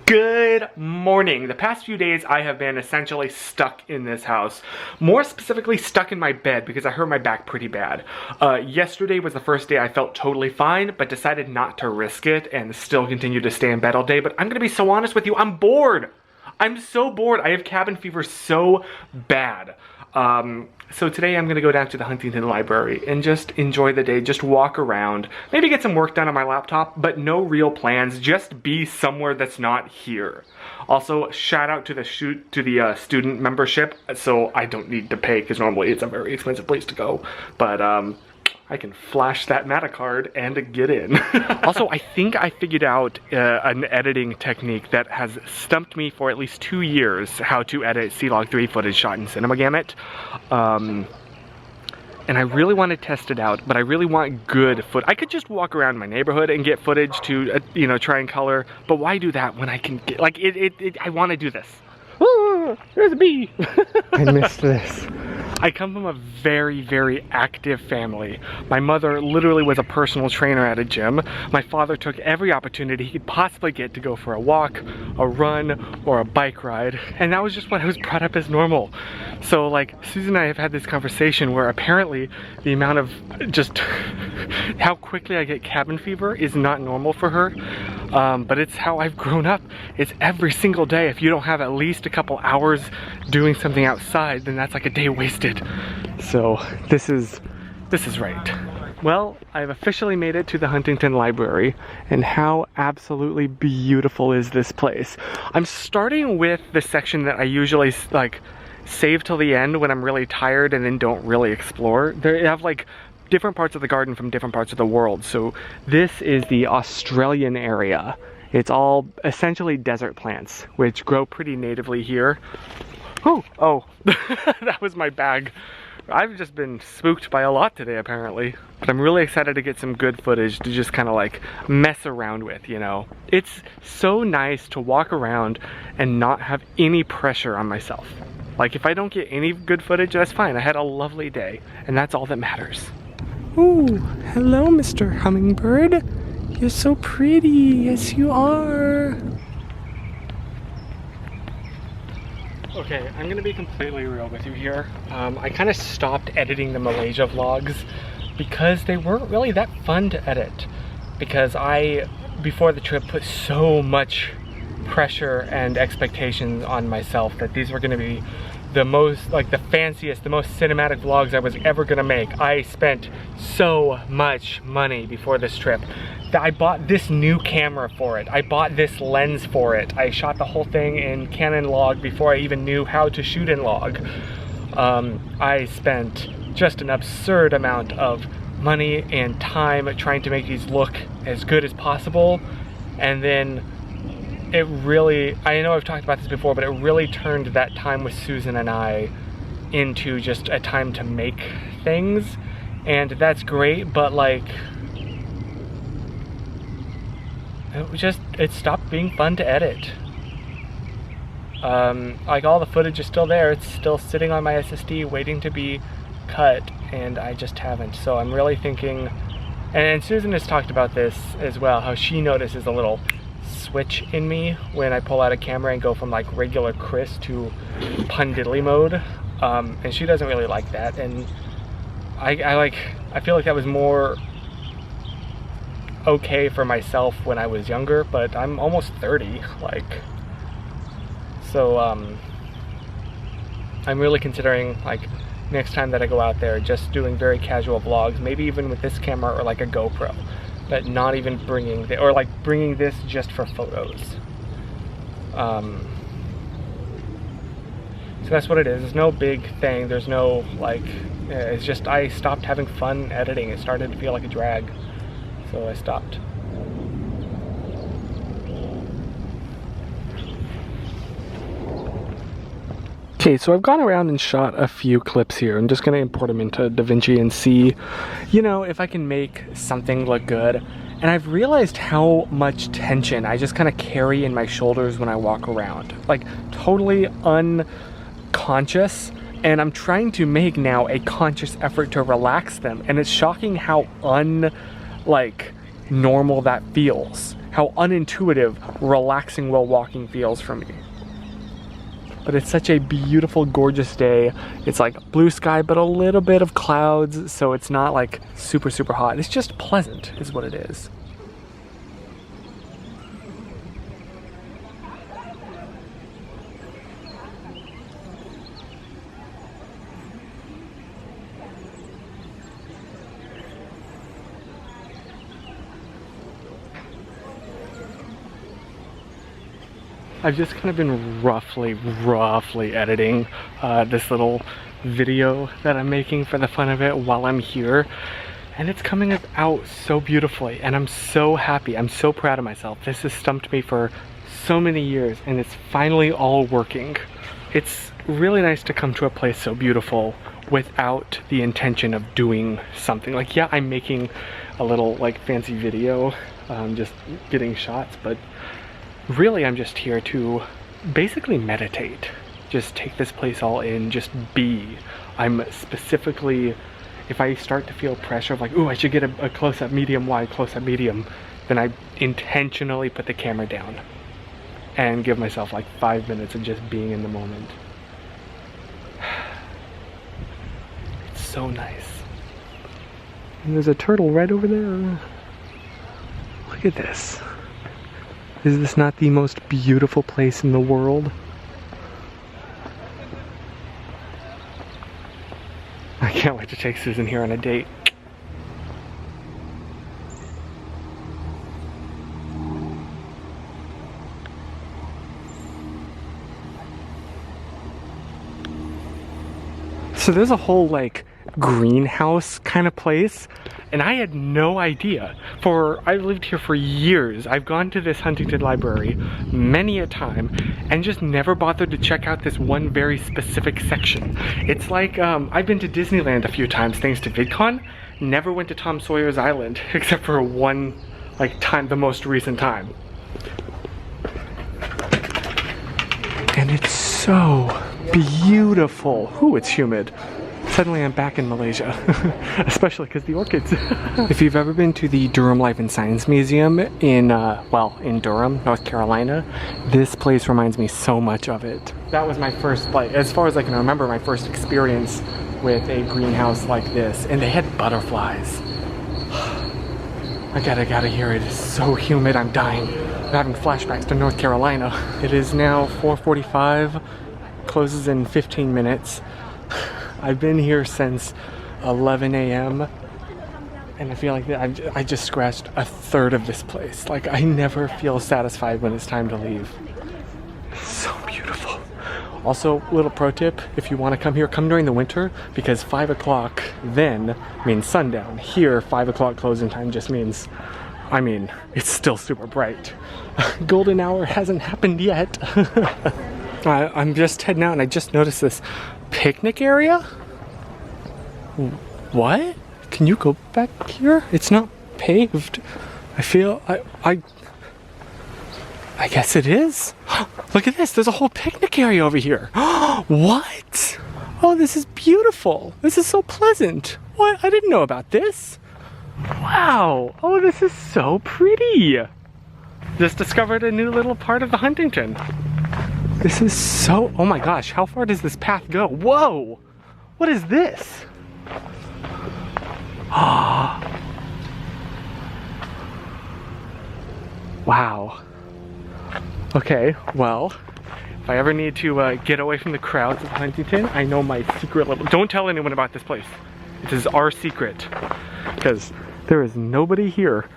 Good morning. The past few days I have been essentially stuck in this house. More specifically stuck in my bed because I hurt my back pretty bad. Yesterday was the first day I felt totally fine, but decided not to risk it and still continue to stay in bed all day. But I'm gonna be so honest with you, I'm bored. I'm so bored. I have cabin fever so bad. So today I'm gonna go down to the Huntington library and just enjoy the day, just walk around, maybe get some work done on my laptop, but no real plans, just be somewhere that's not here. Also, shout out to the student membership, so I don't need to pay because normally it's a very expensive place to go, but I can flash that Meta card and get in. Also, I think I figured out an editing technique that has stumped me for at least 2 years, how to edit C-Log 3 footage shot in Cinema Gamut. And I really want to test it out, but I really want good footage. I could just walk around my neighborhood and get footage to, you know, try and color, but why do that when I can get, like, I want to do this. Oh, there's a bee. I missed this. I come from a very, very active family. My mother literally was a personal trainer at a gym. My father took every opportunity he could possibly get to go for a walk, a run, or a bike ride. And that was just what I was brought up as normal. So like, Susan and I have had this conversation where apparently the amount of just how quickly I get cabin fever is not normal for her. But it's how I've grown up. It's every single day. If you don't have at least a couple hours doing something outside, then that's like a day wasted. So this is right. Well, I've officially made it to the Huntington Library, and how absolutely beautiful is this place. I'm starting with the section that I usually like save till the end when I'm really tired and then don't really explore. They have like different parts of the garden from different parts of the world. So this is the Australian area. It's all essentially desert plants, which grow pretty natively here. Oh, that was my bag. I've just been spooked by a lot today, apparently. But I'm really excited to get some good footage to just kind of like mess around with, you know? It's so nice to walk around and not have any pressure on myself. Like, if I don't get any good footage, that's fine. I had a lovely day, and that's all that matters. Ooh, hello, Mr. Hummingbird. You're so pretty. Yes, you are. Okay, I'm gonna be completely real with you here. I kind of stopped editing the Malaysia vlogs because they weren't really that fun to edit. Because I, before the trip, put so much pressure and expectations on myself that these were gonna be the most, like the fanciest, the most cinematic vlogs I was ever gonna make. I spent so much money before this trip. I bought this new camera for it. I bought this lens for it. I shot the whole thing in Canon log before I even knew how to shoot in log. I spent just an absurd amount of money and time trying to make these look as good as possible. And then it really, I know I've talked about this before, but it really turned that time with Susan and I into just a time to make things. And that's great, but like, it stopped being fun to edit. Like, all the footage is still there. It's still sitting on my SSD waiting to be cut, and I just haven't. So I'm really thinking, and Susan has talked about this as well, how she notices a little switch in me when I pull out a camera and go from like regular Chris to pun diddly mode. And she doesn't really like that, and I feel like that was more okay for myself when I was younger, but I'm almost 30, like, so I'm really considering, like, next time that I go out there, just doing very casual vlogs, maybe even with this camera or like a GoPro, but not even bringing or like bringing this just for photos. So that's what it is. There's no big thing. There's no like, it's just I stopped having fun editing. It started to feel like a drag. So I stopped. Okay, so I've gone around and shot a few clips here. I'm just gonna import them into DaVinci and see, you know, if I can make something look good. And I've realized how much tension I just kind of carry in my shoulders when I walk around. Like, totally unconscious. And I'm trying to make now a conscious effort to relax them. And it's shocking how like normal that feels. how unintuitive relaxing while walking feels for me. But it's such a beautiful, gorgeous day. It's like blue sky, but a little bit of clouds, so it's not like super, super hot. It's just pleasant, is what it is. I've just kind of been roughly editing this little video that I'm making for the fun of it while I'm here, and it's coming out so beautifully, and I'm so happy. I'm so proud of myself. This has stumped me for so many years, and it's finally all working. It's really nice to come to a place so beautiful without the intention of doing something. Like, yeah, I'm making a little like fancy video, just getting shots, but really, I'm just here to basically meditate. Just take this place all in, just be. I'm specifically, if I start to feel pressure of like, ooh, I should get a close-up medium wide, close-up medium, then I intentionally put the camera down and give myself like 5 minutes of just being in the moment. It's so nice. And there's a turtle right over there. Look at this. Is this not the most beautiful place in the world? I can't wait to take Susan here on a date. So there's a whole like greenhouse kind of place, and I had no idea. I've lived here for years. I've gone to this Huntington library many a time and just never bothered to check out this one very specific section. It's like, I've been to Disneyland a few times thanks to VidCon, never went to Tom Sawyer's Island except for one like time, the most recent time. And it's so beautiful. Ooh, it's humid. Suddenly I'm back in Malaysia, especially because the orchids. If you've ever been to the Durham Life and Science Museum in Durham, North Carolina, this place reminds me so much of it. That was my first, like, as far as I can remember, my first experience with a greenhouse like this, and they had butterflies. I gotta hear it. It's so humid, I'm dying. I'm having flashbacks to North Carolina. It is now 4:45, closes in 15 minutes. I've been here since 11 a.m. and I feel like I just scratched a third of this place. Like, I never feel satisfied when it's time to leave. It's so beautiful. Also, little pro tip, if you want to come here, come during the winter, because 5 o'clock then means sundown. Here, 5 o'clock closing time just means, I mean, it's still super bright. Golden hour hasn't happened yet. I'm just heading out and I just noticed this picnic area? What? Can you go back here? It's not paved. I feel I guess it is. Look at this. There's a whole picnic area over here. What? Oh, this is beautiful. This is so pleasant. What? I didn't know about this. Wow. Oh, this is so pretty. Just discovered a new little part of the Huntington. This is so, oh my gosh, how far does this path go? Whoa! What is this? Ah. Wow. Okay, well, if I ever need to get away from the crowds of Huntington, I know my secret little, don't tell anyone about this place. This is our secret, because there is nobody here.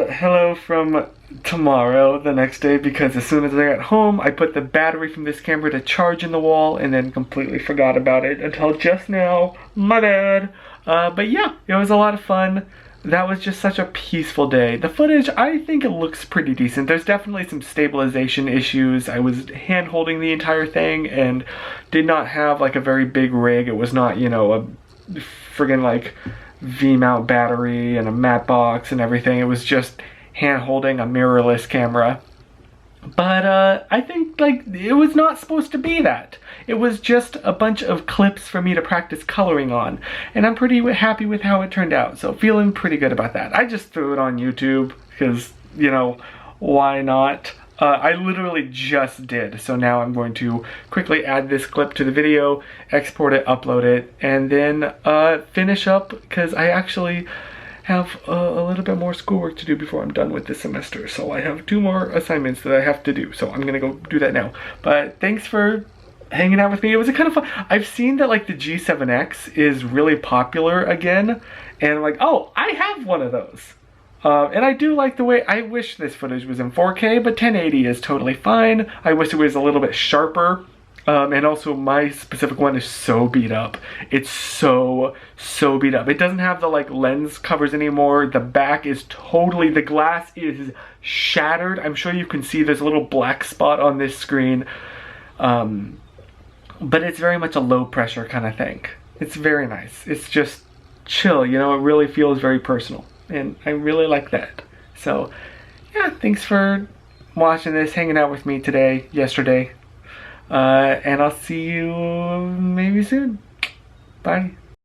Hello from tomorrow, the next day, because as soon as I got home, I put the battery from this camera to charge in the wall and then completely forgot about it until just now. My bad. But yeah, it was a lot of fun. That was just such a peaceful day. The footage, I think it looks pretty decent. There's definitely some stabilization issues. I was hand holding the entire thing and did not have like a very big rig. It was not, you know, a friggin' like V-mount battery and a matte box and everything. It was just hand holding a mirrorless camera. But I think like it was not supposed to be that. It was just a bunch of clips for me to practice coloring on, and I'm pretty happy with how it turned out, so feeling pretty good about that. I just threw it on YouTube because, you know, why not? I literally just did, so now I'm going to quickly add this clip to the video, export it, upload it, and then finish up, because I actually have a little bit more schoolwork to do before I'm done with this semester. So I have 2 more assignments that I have to do, so I'm gonna go do that now. But thanks for hanging out with me. It was a kind of fun. I've seen that like the G7X is really popular again, and I'm like, oh, I have one of those. And I do like the way, I wish this footage was in 4K, but 1080 is totally fine. I wish it was a little bit sharper. And also my specific one is so beat up. It's so beat up. It doesn't have the like lens covers anymore. The back is totally, the glass is shattered. I'm sure you can see there's a little black spot on this screen. But it's very much a low pressure kind of thing. It's very nice. It's just chill, you know, it really feels very personal. And I really like that. So yeah, thanks for watching this, hanging out with me today, yesterday. And I'll see you maybe soon. Bye.